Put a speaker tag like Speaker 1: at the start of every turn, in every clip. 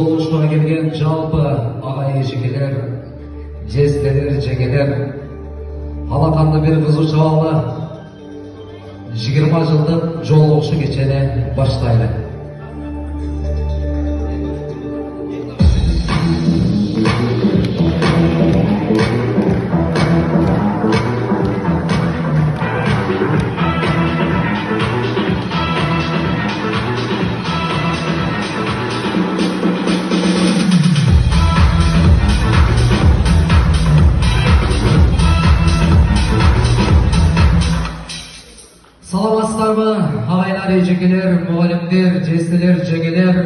Speaker 1: жолдошуга келген жалпы агай эжекелер, жезделер, жеңелер, алаканды бир кызуу чабалы 20 жылдык жолугушуу кечени баштайлы. Саламатсыздарбы, агайлар, эжекелер, мугалимдер, жезделер, жеңелер,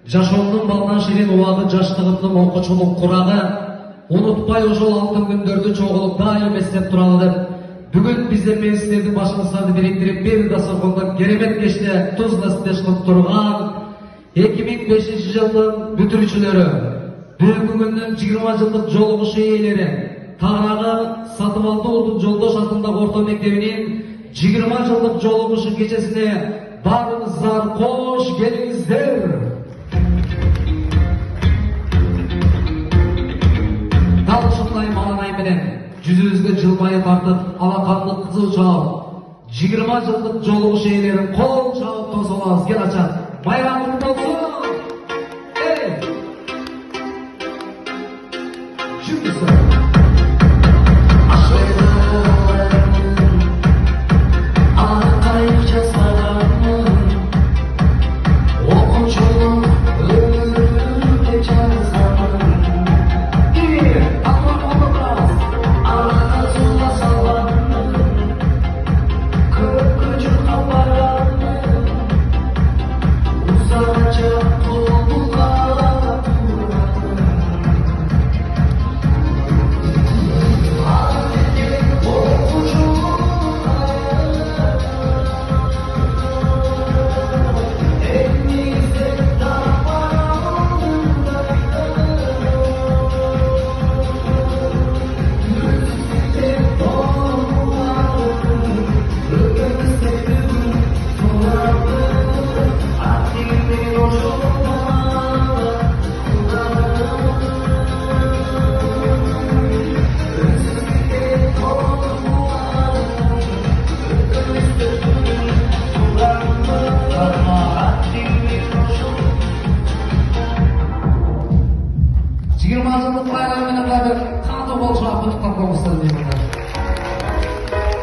Speaker 1: жашоомдун балдан ширин убагы, жаштыгымдын окуучулук курагы, унутпай ошол алтын күндөрдү чогулуп дайым эстеп туралы деп, бүгүн биздер менен сиздердин башыңыздарды бириктирип бир дасторкондо керемет кечте туз насыптеш кылып турган 2005 жылдын бүтүрүүчүлөрү, бүгүнкү күндүн 20 жылдык жолугушуу ээлери, Тагырагы Сатыбалдыулдун Жолдош атындагы орто мектебинин 20 жылдык жолугушуу кечесине барыңыздар кош келиңиздер. Дал ушундай маанай менен жүзүбүзгө жылмайып тартып, алаканды кызыл чабып 20 жылдык жолугушуу ээлерин кол чабып тосолобуз. Кел ачат. Байрам куттуу болсун. Жүргүзсө.